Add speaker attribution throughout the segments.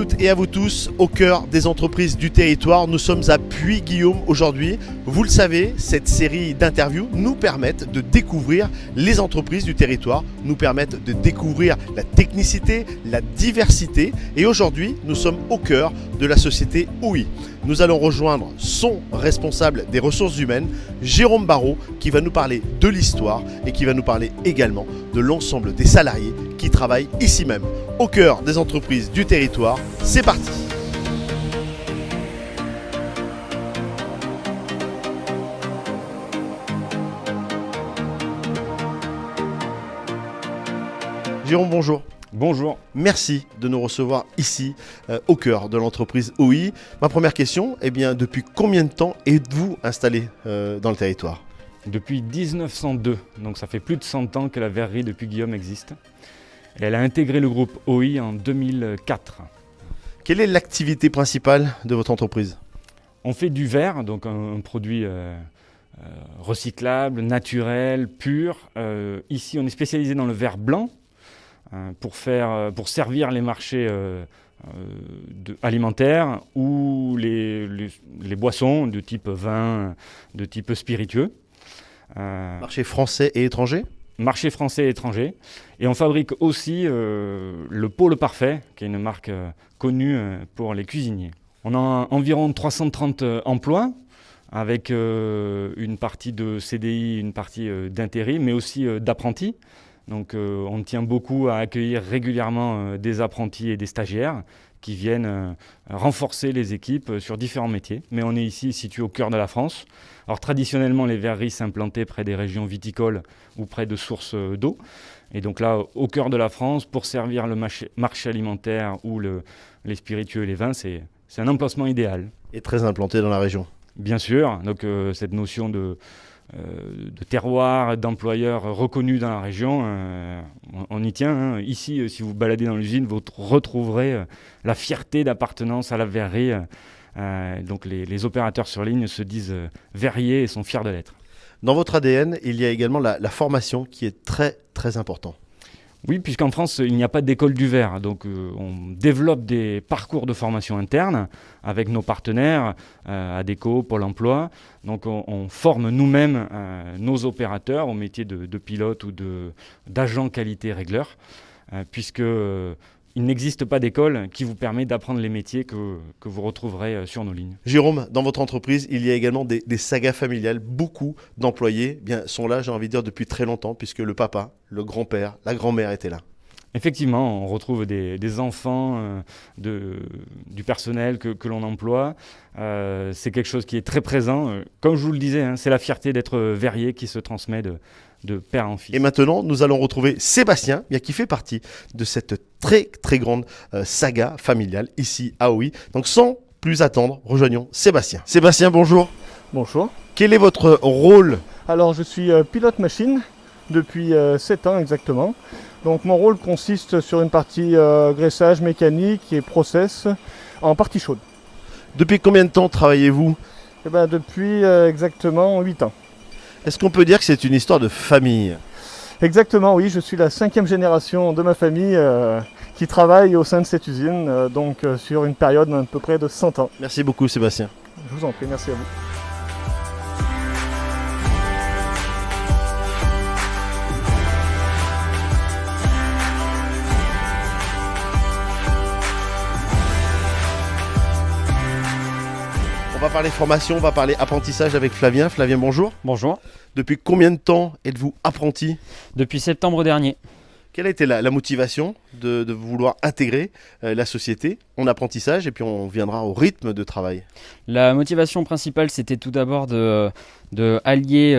Speaker 1: toutes et à vous tous, au cœur des entreprises du territoire. Nous sommes à Puy-Guillaume aujourd'hui. Vous le savez, cette série d'interviews nous permettent de découvrir les entreprises du territoire, nous permettent de découvrir la technicité, la diversité. Et aujourd'hui, nous sommes au cœur de la société OUI. Nous allons rejoindre son responsable des ressources humaines, Jérôme Barraud, qui va nous parler de l'histoire et qui va nous parler également de l'ensemble des salariés qui travaillent ici même, au cœur des entreprises du territoire. C'est parti! Jérôme, bonjour.
Speaker 2: Bonjour.
Speaker 1: Merci de nous recevoir ici, au cœur de l'entreprise OUI. Ma première question, depuis combien de temps êtes-vous installé dans le territoire ?
Speaker 2: Depuis 1902, donc ça fait plus de 100 ans que la verrerie de Puy-Guillaume existe. Et elle a intégré le groupe OUI en 2004.
Speaker 1: Quelle est l'activité principale de votre entreprise ?
Speaker 2: On fait du verre, donc un produit recyclable, naturel, pur. Ici, on est spécialisé dans le verre blanc pour servir les marchés alimentaires ou les boissons de type vin, de type spiritueux.
Speaker 1: Marché français et étranger ?
Speaker 2: Marché français et étranger. Et on fabrique aussi le Pôle Parfait, qui est une marque connue pour les cuisiniers. On a environ 330 emplois, avec une partie de CDI, une partie d'intérim, mais aussi d'apprentis. Donc on tient beaucoup à accueillir régulièrement des apprentis et des stagiaires qui viennent renforcer les équipes sur différents métiers. Mais on est ici situé au cœur de la France. Alors traditionnellement, les verreries s'implantaient près des régions viticoles ou près de sources d'eau. Et donc là, au cœur de la France, pour servir le marché alimentaire ou les spiritueux et les vins, c'est un emplacement idéal.
Speaker 1: Et très implanté dans la région.
Speaker 2: Bien sûr, donc cette notion de terroir, d'employeurs reconnus dans la région, on y tient. Ici, si vous baladez dans l'usine, vous retrouverez la fierté d'appartenance à la verrerie. Donc les opérateurs sur ligne se disent verriers et sont fiers de l'être.
Speaker 1: Dans votre ADN, il y a également la formation qui est très très importante.
Speaker 2: Oui, puisqu'en France, il n'y a pas d'école du verre. Donc on développe des parcours de formation interne avec nos partenaires, ADECO, Pôle emploi. Donc on forme nous-mêmes nos opérateurs au métier de pilote ou d'agent qualité régleur, puisque il n'existe pas d'école qui vous permet d'apprendre les métiers que vous retrouverez sur nos lignes.
Speaker 1: Jérôme, dans votre entreprise, il y a également des sagas familiales. Beaucoup d'employés sont là, j'ai envie de dire, depuis très longtemps, puisque le papa, le grand-père, la grand-mère étaient là.
Speaker 2: Effectivement, on retrouve des enfants du personnel que l'on emploie. C'est quelque chose qui est très présent. Comme je vous le disais, c'est la fierté d'être verrier qui se transmet de père en fils.
Speaker 1: Et maintenant, nous allons retrouver Sébastien, qui fait partie de cette très très grande saga familiale ici à OUI. Donc sans plus attendre, rejoignons Sébastien. Sébastien, bonjour.
Speaker 3: Bonjour.
Speaker 1: Quel est votre rôle ?
Speaker 3: Alors je suis pilote machine depuis 7 ans exactement. Donc mon rôle consiste sur une partie graissage mécanique et process en partie chaude.
Speaker 1: Depuis combien de temps travaillez-vous ?
Speaker 3: Depuis exactement 8 ans.
Speaker 1: Est-ce qu'on peut dire que c'est une histoire de famille ?
Speaker 3: Exactement, oui, je suis la 5e génération de ma famille qui travaille au sein de cette usine, sur une période d'à peu près de 100 ans.
Speaker 1: Merci beaucoup Sébastien.
Speaker 3: Je vous en prie, merci à vous.
Speaker 1: On va parler formation, on va parler apprentissage avec Flavien. Flavien, bonjour.
Speaker 4: Bonjour.
Speaker 1: Depuis combien de temps êtes-vous apprenti ?
Speaker 4: Depuis septembre dernier.
Speaker 1: Quelle a été la motivation de vouloir intégrer la société en apprentissage et puis on viendra au rythme de travail ?
Speaker 4: La motivation principale, c'était tout d'abord de allier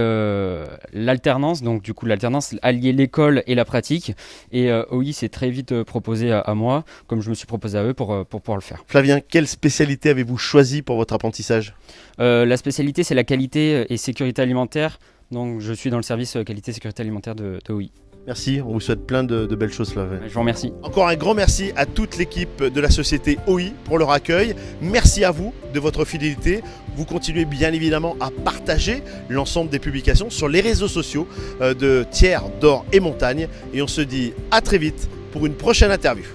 Speaker 4: l'alternance, donc du coup l'alternance, allier l'école et la pratique. Et OUI s'est très vite proposé à moi, comme je me suis proposé à eux pour pouvoir le faire.
Speaker 1: Flavien, quelle spécialité avez-vous choisi pour votre apprentissage ?
Speaker 4: La spécialité, c'est la qualité et sécurité alimentaire. Donc je suis dans le service qualité et sécurité alimentaire de OUI.
Speaker 1: Merci, on vous souhaite plein de belles choses Flavien.
Speaker 4: Je vous remercie.
Speaker 1: Encore un grand merci à toute l'équipe de la société OUI pour leur accueil. Merci à vous de votre fidélité. Vous continuez bien évidemment à partager l'ensemble des publications sur les réseaux sociaux de Thiers, d'Or et Montagne. Et on se dit à très vite pour une prochaine interview.